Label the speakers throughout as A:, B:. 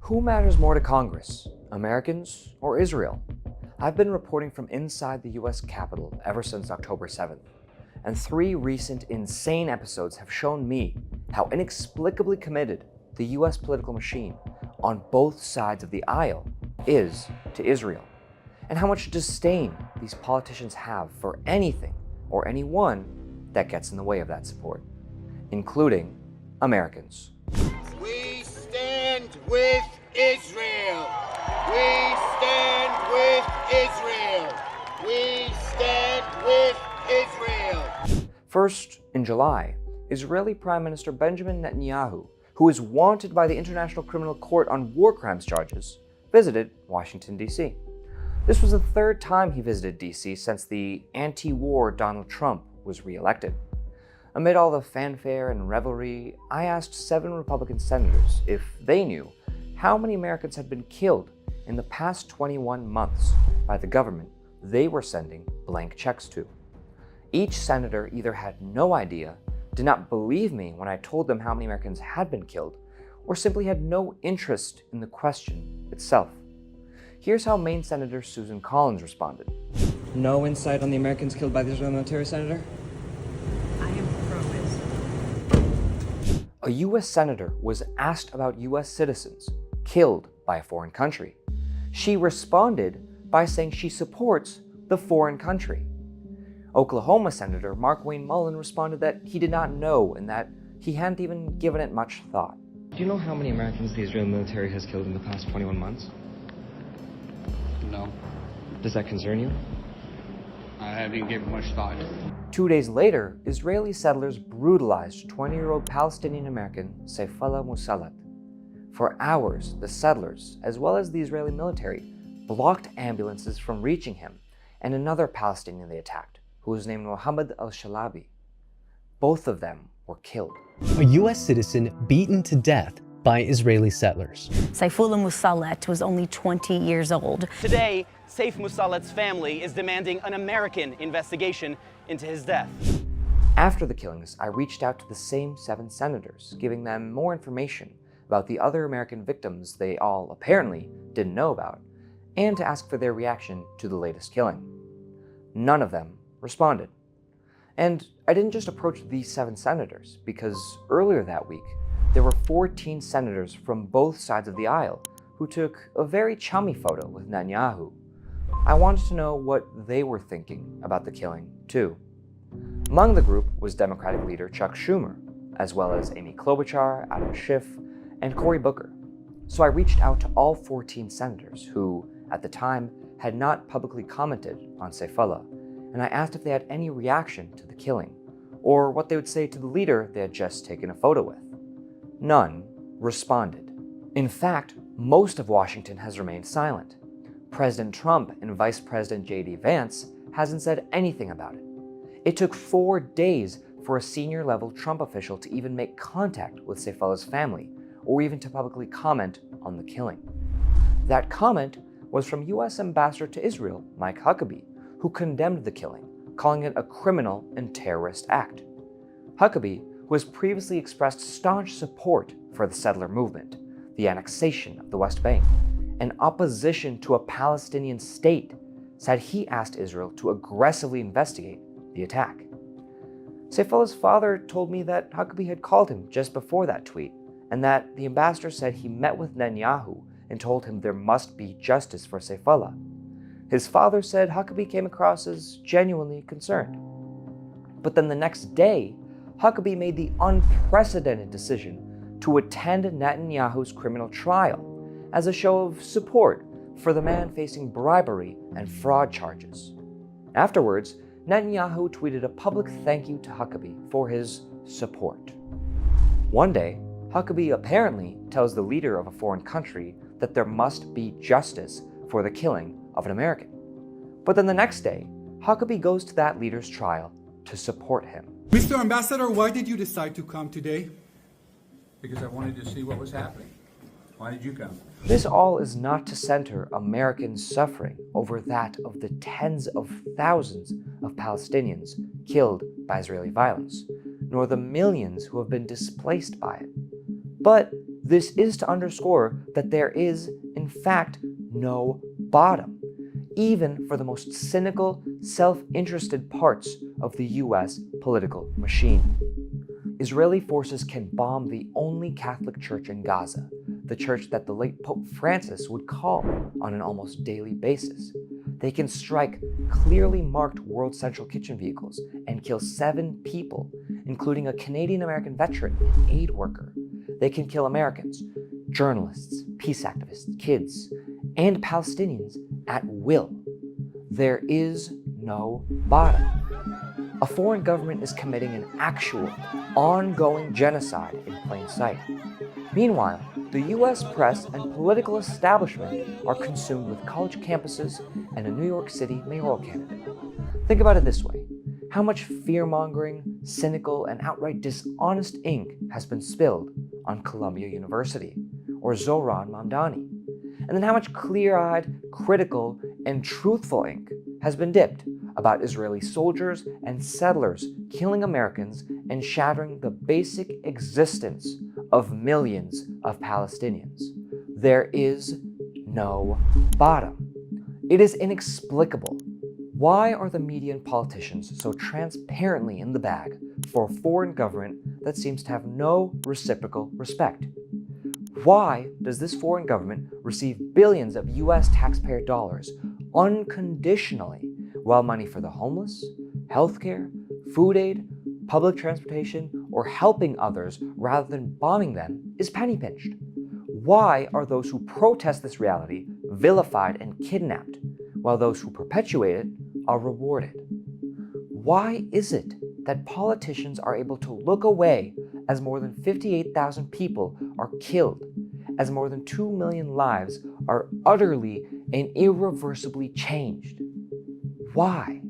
A: Who matters more to Congress, Americans or Israel? I've been reporting from inside the US Capitol ever since October 7th, and 3 recent insane episodes have shown me how inexplicably committed the US political machine on both sides of the aisle is to Israel, and how much disdain these politicians have for anything or anyone that gets in the way of that support, including Americans.
B: We stand with Israel. We stand with Israel. We stand with Israel.
A: First, in July, Israeli Prime Minister Benjamin Netanyahu, who is wanted by the International Criminal Court on war crimes charges, visited Washington, D.C. This was the 3rd time he visited D.C. since the anti-war Donald Trump was re-elected. Amid all the fanfare and revelry, I asked 7 Republican senators if they knew how many Americans had been killed in the past 21 months by the government they were sending blank checks to. Each senator either had no idea, did not believe me when I told them how many Americans had been killed, or simply had no interest in the question itself. Here's how Maine Senator Susan Collins responded. No insight on the Americans killed by the Israeli military, Senator?
C: I am pro-Israel.
A: A U.S. senator was asked about U.S. citizens killed by a foreign country. She responded by saying she supports the foreign country. Oklahoma Senator Mark Wayne Mullen responded that he did not know and that he hadn't even given it much thought. Do you know how many Americans the Israeli military has killed in the past 21 months?
D: No.
A: Does that concern you?
D: I haven't given much thought.
A: 2 days later, Israeli settlers brutalized 20-year-old Palestinian American Saifullah Musallat. For hours, the settlers, as well as the Israeli military, blocked ambulances from reaching him and another Palestinian they attacked, who was named Mohammed al-Shalabi. Both of them were killed.
E: A U.S. citizen beaten to death by Israeli settlers.
C: Saifullah Musallat was only 20 years old.
F: Today, Saif Musallat's family is demanding an American investigation into his death.
A: After the killings, I reached out to the same 7 senators, giving them more information about the other American victims they all apparently didn't know about, and to ask for their reaction to the latest killing. None of them responded. And I didn't just approach these 7 senators, because earlier that week, there were 14 senators from both sides of the aisle who took a very chummy photo with Netanyahu. I wanted to know what they were thinking about the killing, too. Among the group was Democratic leader Chuck Schumer, as well as Amy Klobuchar, Adam Schiff, and Cory Booker. So I reached out to all 14 senators who, at the time, had not publicly commented on Saifullah, and I asked if they had any reaction to the killing, or what they would say to the leader they had just taken a photo with. None responded. In fact, most of Washington has remained silent. President Trump and Vice President J.D. Vance hasn't said anything about it. It took 4 days for a senior-level Trump official to even make contact with Saifullah's family, or even to publicly comment on the killing. That comment was from U.S. Ambassador to Israel, Mike Huckabee, who condemned the killing, calling it a criminal and terrorist act. Huckabee, who has previously expressed staunch support for the settler movement, the annexation of the West Bank, and opposition to a Palestinian state, said he asked Israel to aggressively investigate the attack. Saifullah's father told me that Huckabee had called him just before that tweet, and that the ambassador said he met with Netanyahu and told him there must be justice for Saifullah. His father said Huckabee came across as genuinely concerned. But then the next day, Huckabee made the unprecedented decision to attend Netanyahu's criminal trial as a show of support for the man facing bribery and fraud charges. Afterwards, Netanyahu tweeted a public thank you to Huckabee for his support. One day, Huckabee apparently tells the leader of a foreign country that there must be justice for the killing of an American. But then the next day, Huckabee goes to that leader's trial to support him.
G: Mr. Ambassador, why did you decide to come today?
D: Because I wanted to see what was happening. Why did you come?
A: This all is not to center Americans suffering over that of the tens of thousands of Palestinians killed by Israeli violence, nor the millions who have been displaced by it. But This is to underscore that there is, in fact, no bottom, even for the most cynical, self-interested parts of the US political machine. Israeli forces can bomb the only Catholic church in Gaza, the church that the late Pope Francis would call on an almost daily basis. They can strike clearly marked World Central Kitchen vehicles and kill 7 people, including a Canadian-American veteran and aid worker. They can kill Americans, journalists, peace activists, kids, and Palestinians at will. There is no bottom. A foreign government is committing an actual, ongoing genocide in plain sight. Meanwhile, the US press and political establishment are consumed with college campuses and a New York City mayoral candidate. Think about it this way. How much fear-mongering, cynical, and outright dishonest ink has been spilled on Columbia University or Zohran Mamdani? And then how much clear-eyed, critical, and truthful ink has been dipped about Israeli soldiers and settlers killing Americans and shattering the basic existence of millions of Palestinians? There is no bottom. It is inexplicable. Why are the media and politicians so transparently in the bag for a foreign government that seems to have no reciprocal respect? Why does this foreign government receive billions of US taxpayer dollars unconditionally, while money for the homeless, healthcare, food aid, public transportation, or helping others rather than bombing them is penny-pinched? Why are those who protest this reality vilified and kidnapped, while those who perpetuate it are rewarded? Why is it that politicians are able to look away as more than 58,000 people are killed, as more than 2 million lives are utterly and irreversibly changed? Why?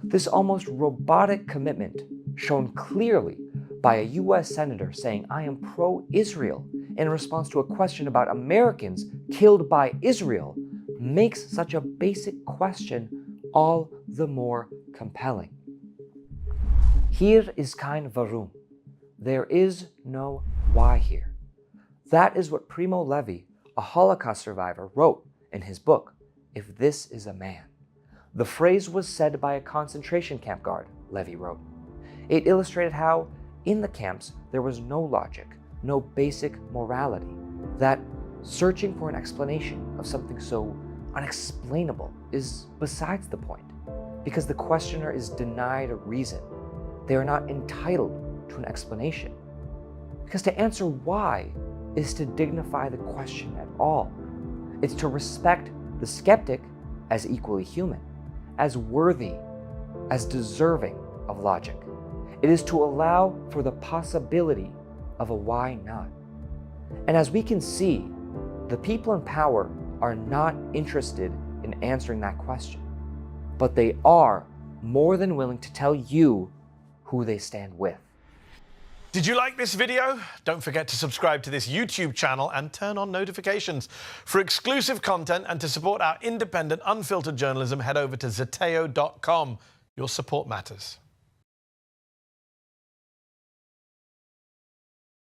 A: This almost robotic commitment, shown clearly by a US senator saying, "I am pro-Israel," in response to a question about Americans killed by Israel, makes such a basic question all the more compelling. Hier ist kein Warum. There is no why here. That is what Primo Levi, a Holocaust survivor, wrote in his book, If This Is a Man. The phrase was said by a concentration camp guard, Levi wrote. It illustrated how, in the camps, there was no logic, no basic morality, that searching for an explanation of something so unexplainable is besides the point, because the questioner is denied a reason. They are not entitled to an explanation. Because to answer why is to dignify the question at all. It's to respect the skeptic as equally human, as worthy, as deserving of logic. It is to allow for the possibility of a why not. And as we can see, the people in power are not interested in answering that question, but they are more than willing to tell you who they stand with.
H: Did you like this video? Don't forget to subscribe to this YouTube channel and turn on notifications. For exclusive content and to support our independent, unfiltered journalism, head over to zeteo.com. Your support matters.